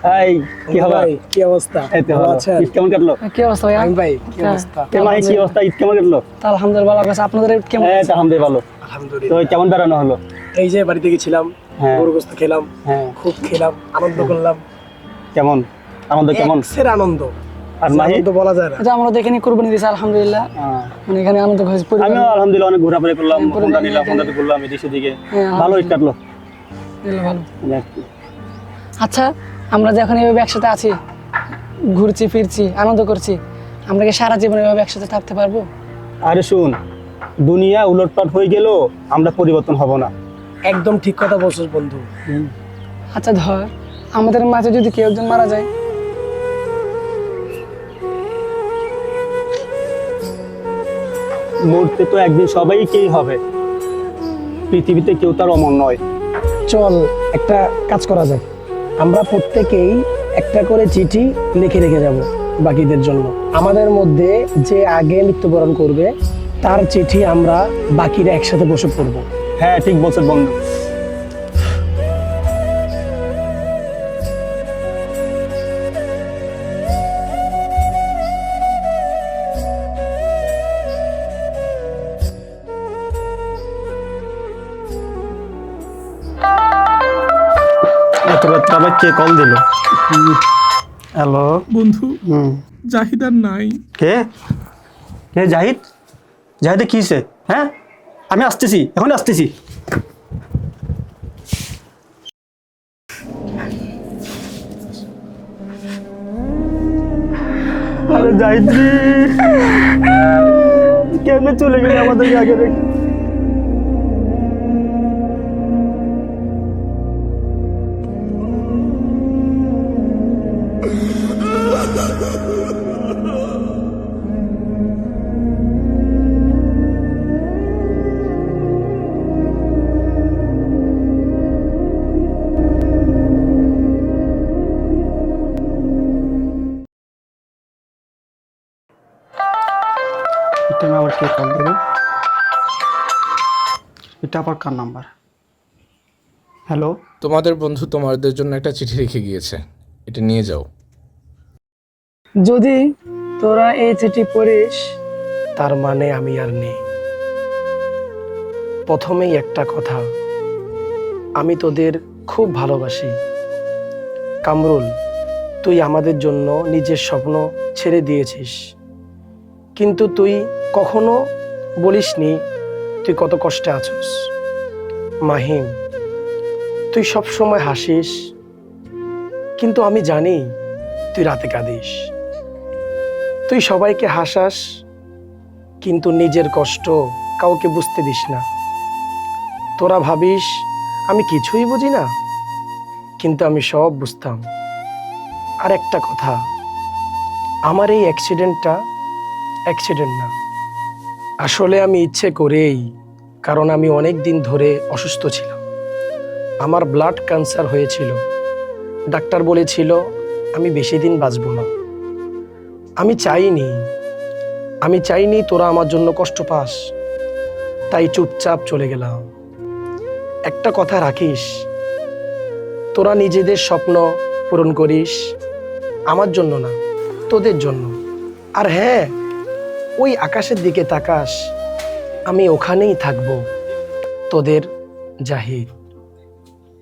এই কি হবে? কি অবস্থা? এই তো ভালো আছেন? ঈদ কেমন কাটলো? কি অবস্থা ভাইয়া? ভাই কি অবস্থা? ভাই কি অবস্থা? ঈদ কেমন কাটলো? আলহামদুলিল্লাহ ভালো আছে। আপনাদের ঈদ কেমন? এই তো আলহামদুলিল্লাহ ভালো। আলহামদুলিল্লাহ। তো কেমন বেড়ানো হলো? এই যে বাড়িতে গেছিলাম, গরু গোশত খেলাম, খুব খেলাম, আনন্দ করলাম। কেমন আনন্দ? কেমন সের আনন্দ? আর মাহি আনন্দ বলা যায় না। এটা আমরা দেখে নি কুরবানি দিয়েছি আলহামদুলিল্লাহ। মানে এখানে আনন্দ হয়েছে। আমিও আলহামদুলিল্লাহ অনেক ঘোরাফেরা করলাম, হোন্ডা নিলাম, হোন্ডাতে ঘুরলাম এদিকে দিকে, ভালো ঈদ কাটলো। ভালো। আচ্ছা, আমরা যে এখন এভাবে একসাথে আছি, ঘুরছি ফিরছি, আনন্দ করছি, আমরা কি সারা জীবন এভাবে একসাথে থাকতে পারবো? আরে শুন, দুনিয়া উলটপাট হয়ে গেল, আমরা পরিবর্তন হব না। একদম ঠিক কথা বলছিস বন্ধু। আচ্ছা ধর, আমাদের মাঝে যদি কেউ একজন মারা যায়, মরতে তো একদিন সবাইকেই হবে, পৃথিবীতে কেউ তার অমর নয়। চল একটা কাজ করা যায়, আমরা প্রত্যেকেই একটা করে চিঠি লিখে রেখে যাব বাকিদের জন্য। আমাদের মধ্যে যে আগে মৃত্যুবরণ করবে তার চিঠি আমরা বাকিরা একসাথে বসে পড়বো। হ্যাঁ ঠিক বলছেন বন্ধু। এত রাত্রে আবার কে কল দিল? হ্যালো বন্ধু, জাহিদ আর নাই। কে কে? জাহিদ? জাহিদে কিসে? হ্যাঁ আমি আসতেছি, এখন আসতেছি। আরে জাহিদ কেমনে চলে গেলে আমাদেরকে আগে রেখে? এটা আবার কে কল দিল? এটা আবার কার নাম্বার? হ্যালো, তোমাদের বন্ধু তোমাদের জন্য একটা চিঠি রেখে গিয়েছে, এটা নিয়ে যাও। যদি তোরা এই চিঠি পড়িস, তার মানে আমি আর নেই। প্রথমেই একটা কথা, আমি তোদের খুব ভালোবাসি। কামরুল, তুই আমাদের জন্য নিজের স্বপ্ন ছেড়ে দিয়েছিস, কিন্তু তুই কখনো বলিসনি তুই কত কষ্টে আছিস। মাহিম, তুই সবসময় হাসিস, কিন্তু আমি জানি তুই রাতে কাঁদিস। তুই সবাইকে হাসাস, কিন্তু নিজের কষ্ট কাউকে বুঝতে দিস না। তোরা ভাবিস আমি কিছুই বুঝি না, কিন্তু আমি সব বুঝতাম। আর একটা কথা, আমার এই অ্যাক্সিডেন্টটা অ্যাক্সিডেন্ট না, আসলে আমি ইচ্ছে করেই, কারণ আমি অনেক দিন ধরে অসুস্থ ছিলাম। আমার ব্লাড ক্যান্সার হয়েছিল, ডাক্তার বলেছিল আমি বেশি দিন বাঁচব না। আমি চাইনি তোরা আমার জন্য কষ্ট পাস, তাই চুপচাপ চলে গেলাম। একটা কথা রাখিস, তোরা নিজেদের স্বপ্ন পূরণ করিস, আমার জন্য না, তোদের জন্য। আর হ্যাঁ, ওই আকাশের দিকে তাকাস, আমি ওখানেই থাকবো। তোদের জাহিদ।